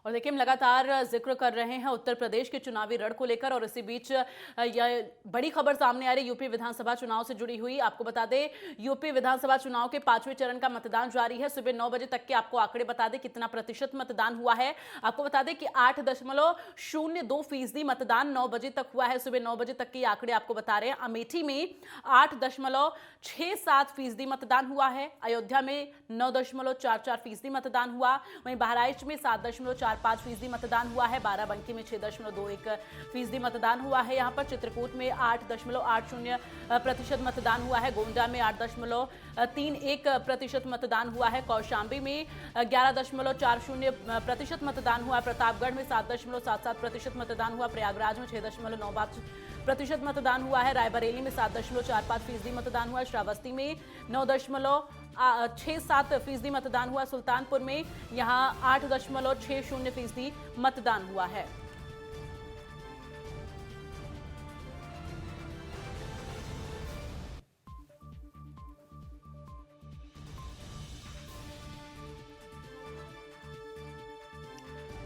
और देखिए, हम लगातार जिक्र कर रहे हैं उत्तर प्रदेश के चुनावी रण को लेकर, और इसी बीच यह बड़ी खबर सामने आ रही यूपी विधानसभा चुनाव से जुड़ी हुई। आपको बता दें, यूपी विधानसभा चुनाव के 5वें चरण का मतदान जारी है। सुबह 9 बजे तक के आपको आंकड़े बता दें कितना प्रतिशत मतदान हुआ है। आपको बता दें कि 8.02% मतदान 9 बजे तक हुआ है। सुबह 9 बजे तक के आंकड़े आपको बता रहे हैं। अमेठी में 8.67% मतदान हुआ है। अयोध्या में 9.44% मतदान हुआ। वहीं बहराइच में 7.45% मतदान हुआ है। बाराबंकी में 6.21% मतदान हुआ है। यहां पर चित्रकूट में 8.80% मतदान हुआ है। गोंडा में 8.31% मतदान हुआ है। कौशांबी में 11.40% मतदान हुआ। प्रतापगढ़ में 7.77% मतदान हुआ। प्रयागराज में 6.95% मतदान हुआ है। रायबरेली में 7.45% मतदान हुआ। श्रावस्ती में 9.67% मतदान हुआ। सुल्तानपुर में यहां 8.60% मतदान हुआ है।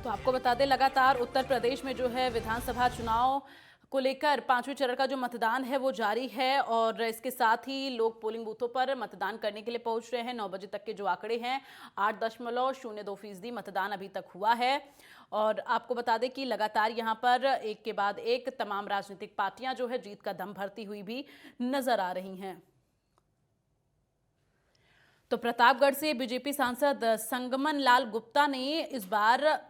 तो आपको बता दें, लगातार उत्तर प्रदेश में जो है विधानसभा चुनाव को लेकर 5वें चरण का जो मतदान है वो जारी है, और इसके साथ ही लोग पोलिंग बूथों पर मतदान करने के लिए पहुंच रहे हैं। 9 बजे तक के जो आंकड़े हैं, 8.02% मतदान अभी तक हुआ है। और आपको बता दें कि लगातार यहां पर एक के बाद एक तमाम राजनीतिक पार्टियां जो है जीत का दम भरती हुई भी नजर आ रही हैं। तो प्रतापगढ़ से बीजेपी सांसद संगमन लाल गुप्ता ने इस बार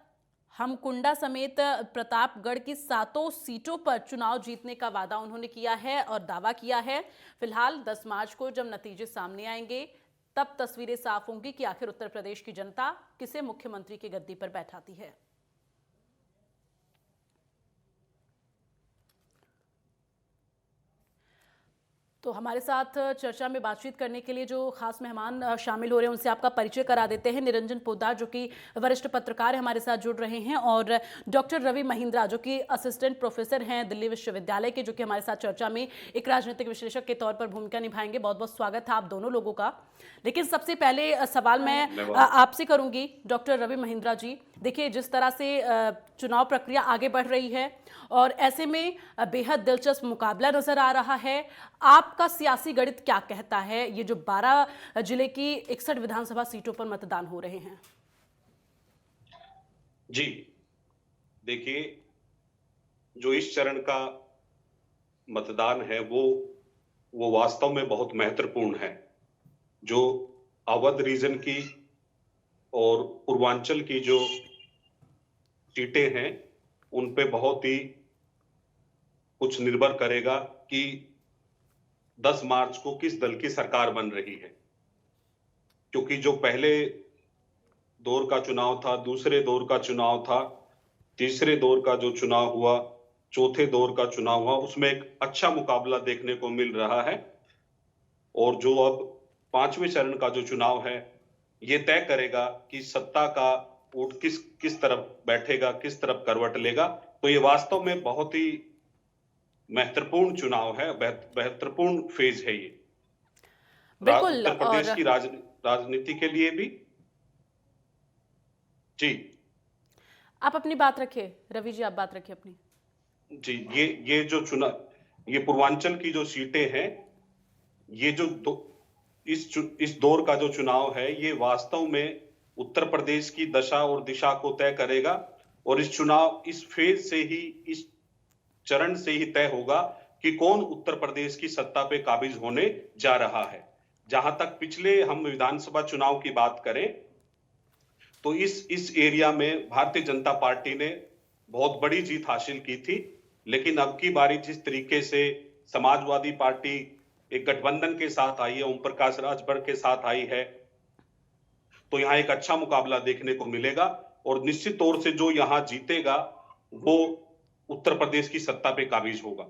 हमकुंडा समेत प्रतापगढ़ की 7 सीटों पर चुनाव जीतने का वादा उन्होंने किया है और दावा किया है। फिलहाल 10 मार्च को जब नतीजे सामने आएंगे तब तस्वीरें साफ होंगी कि आखिर उत्तर प्रदेश की जनता किसे मुख्यमंत्री की गद्दी पर बैठाती है। तो हमारे साथ चर्चा में बातचीत करने के लिए जो खास मेहमान शामिल हो रहे हैं उनसे आपका परिचय करा देते हैं। निरंजन पोद्दार जो कि वरिष्ठ पत्रकार हमारे साथ जुड़ रहे हैं, और डॉक्टर रवि महिंद्रा जो कि असिस्टेंट प्रोफेसर हैं दिल्ली विश्वविद्यालय के, जो कि हमारे साथ चर्चा में एक राजनीतिक विश्लेषक के तौर पर भूमिका निभाएंगे। बहुत बहुत स्वागत है आप दोनों लोगों का। लेकिन सबसे पहले सवाल मैं आपसे करूंगी डॉक्टर रवि महिंद्रा जी। देखिए, जिस तरह से चुनाव प्रक्रिया आगे बढ़ रही है और ऐसे में बेहद दिलचस्प मुकाबला नजर आ रहा है, आपका सियासी गणित क्या कहता है? ये जो 12 जिले की 61 विधानसभा सीटों पर मतदान हो रहे हैं। जी देखिए, जो इस चरण का मतदान है वो वास्तव में बहुत महत्वपूर्ण है। जो अवध रीजन की और पूर्वांचल की जो सीटें हैं उन पे बहुत ही कुछ निर्भर करेगा कि 10 मार्च को किस दल की सरकार बन रही है। क्योंकि जो पहले दौर का चुनाव था, दूसरे दौर का चुनाव था, तीसरे दौर का जो चुनाव हुआ, चौथे दौर का चुनाव हुआ, उसमें एक अच्छा मुकाबला देखने को मिल रहा है। और जो अब 5वें चरण का जो चुनाव है, ये तय करेगा कि सत्ता का ऊंट किस तरफ बैठेगा, किस तरफ करवट लेगा। तो ये वास्तव में बहुत ही महत्वपूर्ण चुनाव है, महत्वपूर्ण फेज है ये बिल्कुल। उत्तर प्रदेश की राजनीति के लिए भी। जी, आप अपनी बात रखिए रवि जी, आप बात रखिए अपनी। जी, ये जो चुनाव, ये पूर्वांचल की जो सीटें हैं, ये जो इस दौर का जो चुनाव है, ये वास्तव में उत्तर प्रदेश की दशा और दिशा को तय करेगा। और इस फेज से ही, इस चरण से ही तय होगा कि कौन उत्तर प्रदेश की सत्ता पे काबिज होने जा रहा है। जहां तक पिछले हम विधानसभा चुनाव की बात करें तो इस एरिया में भारतीय जनता पार्टी ने बहुत बड़ी जीत हासिल की थी। लेकिन अब की बारी जिस तरीके से समाजवादी पार्टी एक गठबंधन के साथ आई है, ओम प्रकाश राजभर के साथ आई है, तो यहां एक अच्छा मुकाबला देखने को मिलेगा। और निश्चित तौर से जो यहां जीतेगा वो उत्तर प्रदेश की सत्ता पे काबिज होगा।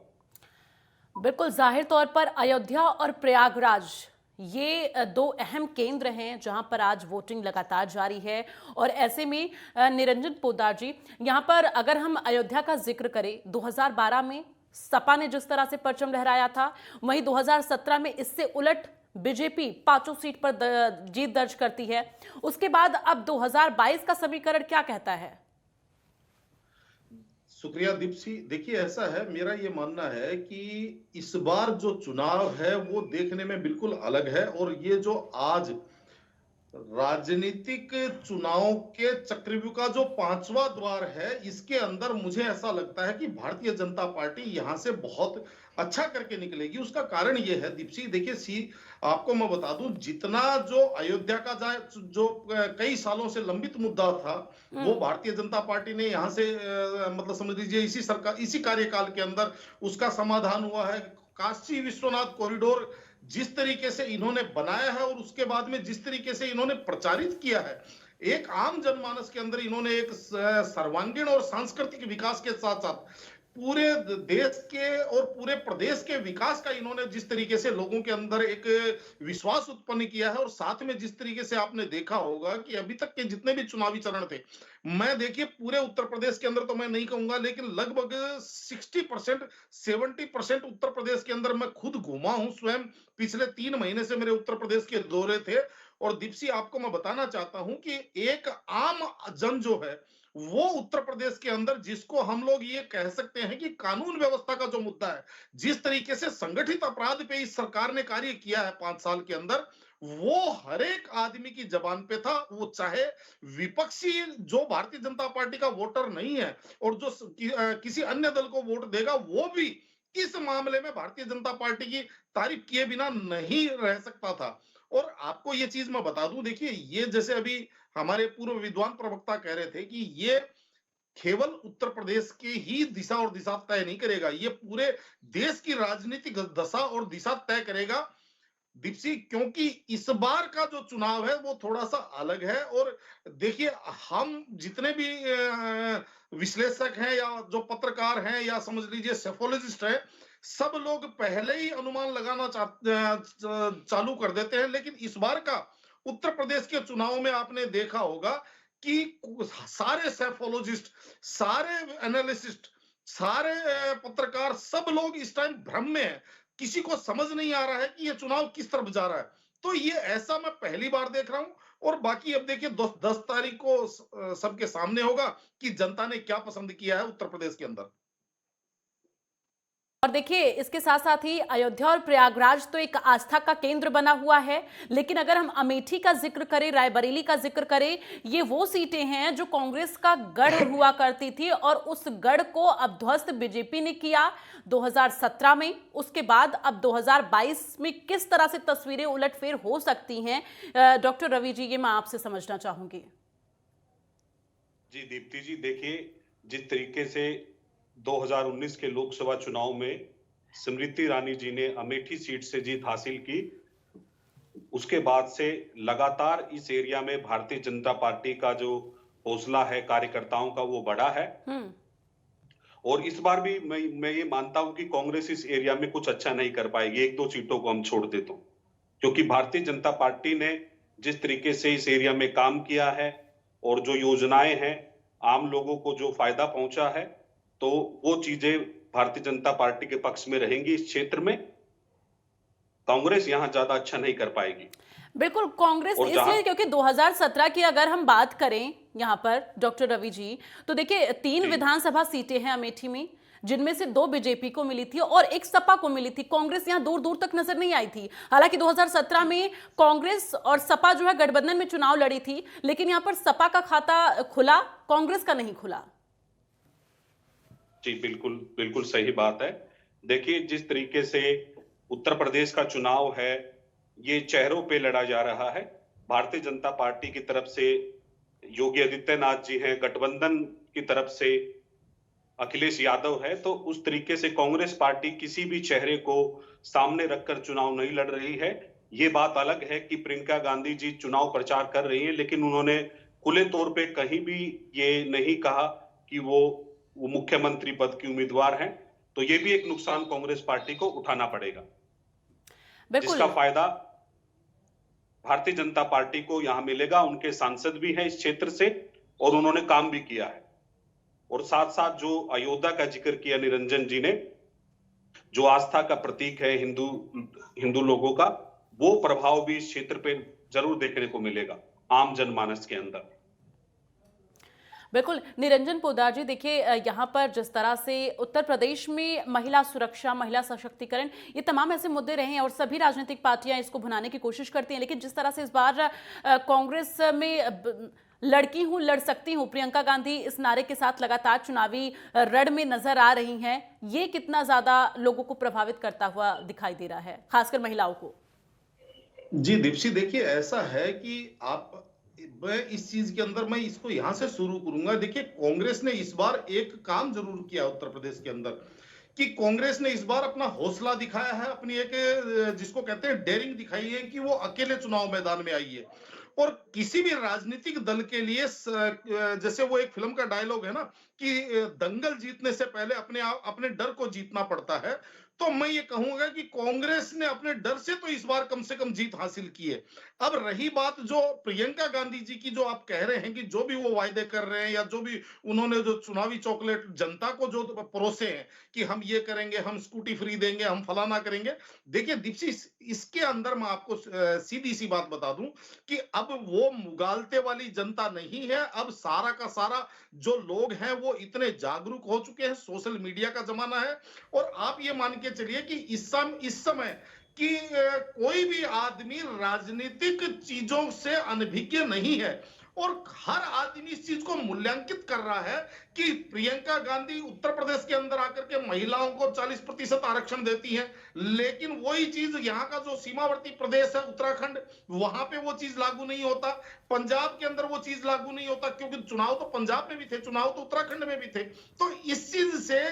बिल्कुल, जाहिर तौर पर अयोध्या और प्रयागराज ये 2 अहम केंद्र हैं जहां पर आज वोटिंग लगातार जारी है। और ऐसे में निरंजन पोद्दार जी, यहां पर अगर हम अयोध्या का जिक्र करें, 2012 में सपा ने जिस तरह से परचम लहराया था, वहीं 2017 में इससे उलट बीजेपी 5 सीट पर जीत दर्ज करती है। उसके बाद अब 2022 का समीकरण क्या कहता है? शुक्रिया दीप्ति। देखिए ऐसा है, मेरा ये मानना है कि इस बार जो चुनाव है वो देखने में बिल्कुल अलग है, और ये जो आज राजनीतिक चुनाव के चक्रव्यूह का जो पांचवा द्वार है, इसके अंदर मुझे ऐसा लगता है कि भारतीय जनता पार्टी यहां से बहुत अच्छा करके निकलेगी। उसका कारण ये है दीप्ति, देखिए आपको मैं बता दूं, जितना जो अयोध्या का जो कई सालों से लंबित मुद्दा था, वो भारतीय जनता पार्टी ने यहां से मतलब समझ लीजिए इसी सरकार, इसी कार्यकाल के अंदर उसका समाधान हुआ है। काशी विश्वनाथ कॉरिडोर जिस तरीके से इन्होंने बनाया है और उसके बाद में जिस तरीके से इन्होंने प्रचारित किया है, एक आम जनमानस के अंदर इन्होंने एक सर्वांगीण और सांस्कृतिक विकास के साथ साथ पूरे देश के और पूरे प्रदेश के विकास का इन्होंने जिस तरीके से लोगों के अंदर एक विश्वास उत्पन्न किया है, और साथ में जिस तरीके से आपने देखा होगा कि अभी तक के जितने भी चुनावी चरण थे, मैं देखिए पूरे उत्तर प्रदेश के अंदर तो मैं नहीं कहूंगा, लेकिन लगभग 60% 70% उत्तर प्रदेश के अंदर मैं खुद घूमा हूं स्वयं। पिछले 3 महीने से मेरे उत्तर प्रदेश के दौरे थे, और दीप्ति आपको मैं बताना चाहता हूं कि एक आम जन जो है वो उत्तर प्रदेश के अंदर, जिसको हम लोग ये कह सकते हैं कि कानून व्यवस्था का जो मुद्दा है, जिस तरीके से संगठित अपराध पे इस सरकार ने कार्य किया है 5 साल के अंदर, वो हर एक आदमी की जबान पे था। वो चाहे विपक्षी जो भारतीय जनता पार्टी का वोटर नहीं है और जो किसी अन्य दल को वोट देगा, वो भी इस मामले में भारतीय जनता पार्टी की तारीफ किए बिना नहीं रह सकता था। और आपको ये चीज मैं बता दूं, देखिए ये जैसे अभी हमारे पूर्व विद्वान प्रवक्ता कह रहे थे कि ये केवल उत्तर प्रदेश की ही दिशा और दिशा तय नहीं करेगा, ये पूरे देश की राजनीतिक दशा और दिशा तय करेगा दीप्ति, क्योंकि इस बार का जो चुनाव है वो थोड़ा सा अलग है। और देखिए, हम जितने भी विश्लेषक हैं या जो पत्रकार हैं या समझ लीजिए सेफोलॉजिस्ट हैं, सब लोग पहले ही अनुमान लगाना चालू कर देते हैं। लेकिन इस बार का उत्तर प्रदेश के चुनाव में आपने देखा होगा कि सारे सेफोलॉजिस्ट, सारे एनालिसिस्ट, सारे पत्रकार, सब लोग इस टाइम भ्रम में है। किसी को समझ नहीं आ रहा है कि ये चुनाव किस तरफ जा रहा है। तो ये ऐसा मैं पहली बार देख रहा हूं। और बाकी अब देखिए 10 तारीख को सबके सामने होगा कि जनता ने क्या पसंद किया है उत्तर प्रदेश के अंदर। और देखिए, इसके साथ साथ ही अयोध्या और प्रयागराज तो एक आस्था का केंद्र बना हुआ है, लेकिन अगर हम अमेठी का जिक्र करें, रायबरेली का जिक्र करें, ये वो सीटें हैं जो कांग्रेस का गढ़ हुआ करती थी, और उस गढ़ को अब ध्वस्त बीजेपी ने किया 2017 में। उसके बाद अब 2022 में किस तरह से तस्वीरें उलटफेर हो सकती हैं, डॉक्टर रवि जी, ये मैं आपसे समझना चाहूंगी। जी दीप्ति जी, देखिए जिस तरीके से 2019 के लोकसभा चुनाव में स्मृति ईरानी जी ने अमेठी सीट से जीत हासिल की, उसके बाद से लगातार इस एरिया में भारतीय जनता पार्टी का जो हौसला है कार्यकर्ताओं का, वो बढ़ा है। और इस बार भी मैं ये मानता हूं कि कांग्रेस इस एरिया में कुछ अच्छा नहीं कर पाएगी, 1-2 सीटों को हम छोड़ देते हैं, क्योंकि भारतीय जनता पार्टी ने जिस तरीके से इस एरिया में काम किया है और जो योजनाएं हैं, आम लोगों को जो फायदा पहुंचा है, तो वो चीजें भारतीय जनता पार्टी के पक्ष में रहेंगी। इस क्षेत्र में कांग्रेस यहां ज्यादा अच्छा नहीं कर पाएगी। बिल्कुल, कांग्रेस इसलिए क्योंकि 2017 की अगर हम बात करें यहाँ पर डॉक्टर रवि जी, तो देखिए 3 विधानसभा सीटें हैं अमेठी में, जिनमें से 2 बीजेपी को मिली थी और 1 सपा को मिली थी। कांग्रेस यहाँ दूर दूर तक नजर नहीं आई थी। हालांकि 2017 में कांग्रेस और सपा जो है गठबंधन में चुनाव लड़ी थी, लेकिन यहाँ पर सपा का खाता खुला, कांग्रेस का नहीं खुला। जी बिल्कुल बिल्कुल सही बात है। देखिए जिस तरीके से उत्तर प्रदेश का चुनाव है, ये चेहरों पे लड़ा जा रहा है। भारतीय जनता पार्टी की तरफ से योगी आदित्यनाथ जी हैं, गठबंधन की तरफ से अखिलेश यादव है, तो उस तरीके से कांग्रेस पार्टी किसी भी चेहरे को सामने रखकर चुनाव नहीं लड़ रही है। ये बात अलग है कि प्रियंका गांधी जी चुनाव प्रचार कर रही हैं, लेकिन उन्होंने खुले तौर पे कहीं भी ये नहीं कहा कि वो मुख्यमंत्री पद की उम्मीदवार हैं। तो ये भी एक नुकसान कांग्रेस पार्टी को उठाना पड़ेगा, जिसका फायदा भारतीय जनता पार्टी को यहां मिलेगा। उनके सांसद भी हैं इस क्षेत्र से और उन्होंने काम भी किया है। और साथ साथ जो अयोध्या का जिक्र किया निरंजन जी ने, जो आस्था का प्रतीक है हिंदू लोगों का, वो प्रभाव भी इस क्षेत्र पे जरूर देखने को मिलेगा आम जनमानस के अंदर। बिल्कुल, निरंजन पोद्दार जी देखिए यहाँ पर जिस तरह से उत्तर प्रदेश में महिला सुरक्षा, महिला सशक्तिकरण, ये तमाम ऐसे मुद्दे रहे हैं और सभी राजनीतिक पार्टियां इसको भुनाने की कोशिश करती हैं, लेकिन जिस तरह से इस बार कांग्रेस में लड़की हूं लड़ सकती हूं, प्रियंका गांधी इस नारे के साथ लगातार चुनावी रण में नजर आ रही हैं, ये कितना ज्यादा लोगों को प्रभावित करता हुआ दिखाई दे रहा है, खासकर महिलाओं को? जी दीप्ति, देखिए ऐसा है कि आप मैं इस चीज के अंदर मैं इसको यहां से शुरू करूंगा। देखिए कांग्रेस ने इस बार एक काम जरूर किया उत्तर प्रदेश के अंदर, कि कांग्रेस ने इस बार अपना हौसला दिखाया है, अपनी एक जिसको कहते हैं डेयरिंग दिखाई है कि वो अकेले चुनाव मैदान में आई है। और किसी भी राजनीतिक दल के लिए जैसे वो एक फिल्म का डायलॉग है ना कि दंगल जीतने से पहले अपने डर को जीतना पड़ता है। तो मैं ये कहूंगा कि कांग्रेस ने अपने डर से तो इस बार कम से कम जीत हासिल की है। अब रही बात जो प्रियंका गांधी जी की, जो आप कह रहे हैं कि जो भी वो वायदे कर रहे हैं या जो भी उन्होंने जो चुनावी चॉकलेट जनता को जो परोसे हैं कि हम ये करेंगे, हम स्कूटी फ्री देंगे, हम फलाना करेंगे। देखिए दीप्ति, इसके अंदर मैं आपको सीधी सी बात बता दूं कि अब वो मुगालते वाली जनता नहीं है। अब सारा का सारा जो लोग हैं वो इतने जागरूक हो चुके हैं, सोशल मीडिया का जमाना है। और आप ये मान के चलिए कि इस समय कि कोई भी आदमी राजनीतिक चीजों से अनभिज्ञ नहीं है और हर आदमी इस चीज को मूल्यांकित कर रहा है कि प्रियंका गांधी उत्तर प्रदेश के अंदर आकर के महिलाओं को 40% आरक्षण देती हैं, लेकिन वही चीज यहाँ का जो सीमावर्ती प्रदेश है उत्तराखंड, वहां पे वो चीज लागू नहीं होता। पंजाब के अंदर वो चीज लागू नहीं होता, क्योंकि चुनाव तो पंजाब में भी थे, चुनाव तो उत्तराखंड में भी थे। तो इस चीज से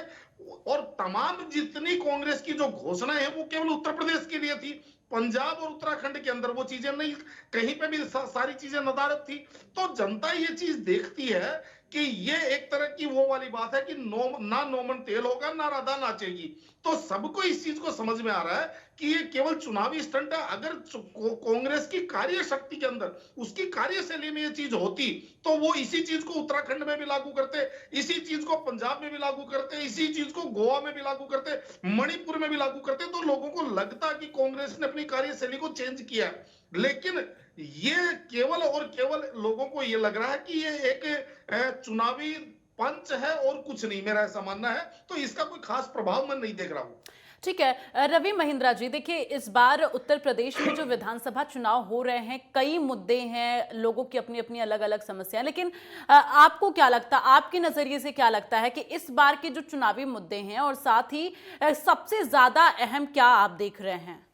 और तमाम जितनी कांग्रेस की जो घोषणाएं हैं वो केवल उत्तर प्रदेश के लिए थी, पंजाब और उत्तराखंड के अंदर वो चीजें नहीं, कहीं पे भी सारी चीजें नदारद थी। तो जनता ये चीज देखती है कि ये एक तरह की वो वाली बात है कि ना नोमन तेल होगा ना राधा नाचेगी। तो सबको इस चीज को समझ में आ रहा है कि ये केवल चुनावी स्टंट है। अगर कांग्रेस की कार्य शक्ति के अंदर, उसकी कार्यशैली में ये चीज होती तो वो इसी चीज को उत्तराखंड में भी लागू करते, इसी चीज को पंजाब में भी लागू करते, इसी चीज को गोवा में भी लागू करते, मणिपुर में भी लागू करते, तो लोगों को लगता कि कांग्रेस ने अपनी कार्यशैली को चेंज किया। लेकिन ये केवल और केवल लोगों को ये लग रहा है कि ये एक चुनावी पंच है और कुछ नहीं, मेरा ऐसा मानना है। तो इसका कोई खास प्रभाव मैं नहीं देख रहा हूं। ठीक है रवि महिंद्रा जी, देखिए इस बार उत्तर प्रदेश में जो विधानसभा चुनाव हो रहे हैं, कई मुद्दे हैं, लोगों की अपनी अपनी अलग अलग समस्याएं, लेकिन आपको क्या लगता, आपके नजरिए से क्या लगता है कि इस बार के जो चुनावी मुद्दे हैं और साथ ही सबसे ज्यादा अहम क्या आप देख रहे हैं?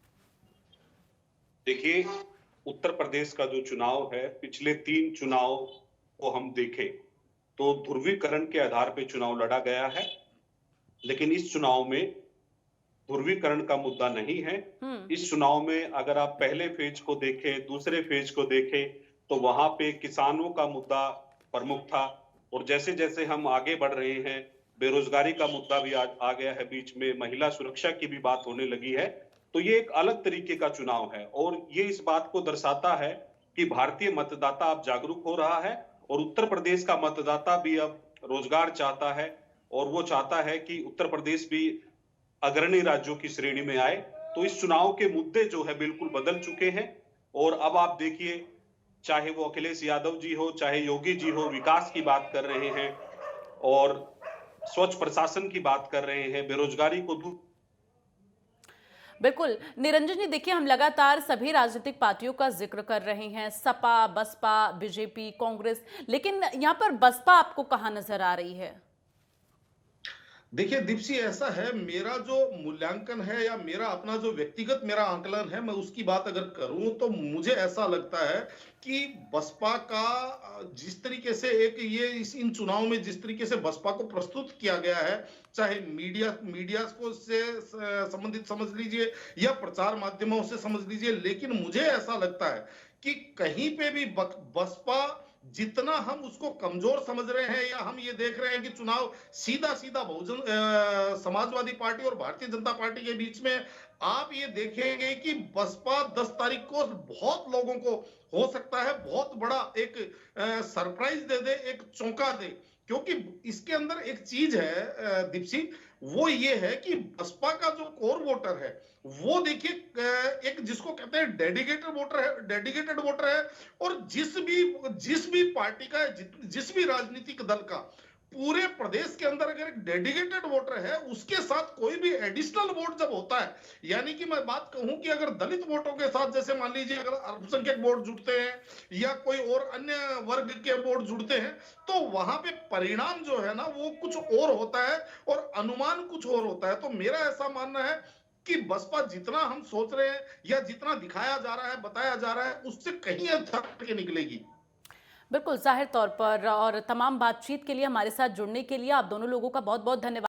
देखिए, उत्तर प्रदेश का जो चुनाव है, पिछले 3 चुनाव को हम देखें तो ध्रुवीकरण के आधार पर चुनाव लड़ा गया है, लेकिन इस चुनाव में ध्रुवीकरण का मुद्दा नहीं है। इस चुनाव में अगर आप पहले फेज को देखें, दूसरे फेज को देखें, तो वहां पे किसानों का मुद्दा प्रमुख था। और जैसे जैसे हम आगे बढ़ रहे हैं, बेरोजगारी का मुद्दा भी आ गया है बीच में, महिला सुरक्षा की भी बात होने लगी है। तो ये एक अलग तरीके का चुनाव है और ये इस बात को दर्शाता है कि भारतीय मतदाता अब जागरूक हो रहा है और उत्तर प्रदेश का मतदाता भी अब रोजगार चाहता है और वो चाहता है कि उत्तर प्रदेश भी अग्रणी राज्यों की श्रेणी में आए। तो इस चुनाव के मुद्दे जो है बिल्कुल बदल चुके हैं और अब आप देखिए, चाहे वो अखिलेश यादव जी हो, चाहे योगी जी हो, विकास की बात कर रहे हैं और स्वच्छ प्रशासन की बात कर रहे हैं, बेरोजगारी को दूर। बिल्कुल निरंजन जी, देखिए हम लगातार सभी राजनीतिक पार्टियों का जिक्र कर रहे हैं, सपा, बसपा, बीजेपी, कांग्रेस, लेकिन यहाँ पर बसपा आपको कहाँ नजर आ रही है? देखिए दीप्ति, ऐसा है, मेरा जो मूल्यांकन है या मेरा अपना जो व्यक्तिगत मेरा आंकलन है, मैं उसकी बात अगर करूं तो मुझे ऐसा लगता है कि बसपा का जिस तरीके से इन चुनाव में जिस तरीके से बसपा को प्रस्तुत किया गया है, चाहे मीडिया को से संबंधित समझ लीजिए या प्रचार माध्यमों से समझ लीजिए, लेकिन मुझे ऐसा लगता है कि कहीं पे भी बसपा जितना हम उसको कमजोर समझ रहे हैं या हम ये देख रहे हैं कि चुनाव सीधा सीधा बहुजन समाजवादी पार्टी और भारतीय जनता पार्टी के बीच में, आप ये देखेंगे कि बसपा 10 तारीख को बहुत लोगों को हो सकता है बहुत बड़ा एक सरप्राइज दे दे, एक चौंका दे। क्योंकि इसके अंदर एक चीज है दीप्सी, वो ये है कि बसपा का जो कोर वोटर है वो देखिए एक जिसको कहते हैं डेडिकेटेड वोटर है। और जिस भी पार्टी का जिस भी राजनीतिक दल का पूरे प्रदेश के अंदर अगर एक डेडिकेटेड वोटर है, उसके साथ कोई भी एडिशनल वोट जब होता है, यानी कि मैं बात कहूं कि अगर दलित वोटों के साथ जैसे मान लीजिए अगर अल्पसंख्यक वोट जुड़ते हैं या कोई और अन्य वर्ग के वोट जुड़ते हैं, तो वहां पे परिणाम जो है ना वो कुछ और होता है और अनुमान कुछ और होता है। तो मेरा ऐसा मानना है कि बसपा जितना हम सोच रहे हैं या जितना दिखाया जा रहा है, बताया जा रहा है, उससे कहीं अच्छा करके निकलेगी। बिल्कुल, ज़ाहिर तौर पर। और तमाम बातचीत के लिए, हमारे साथ जुड़ने के लिए आप दोनों लोगों का बहुत-बहुत धन्यवाद।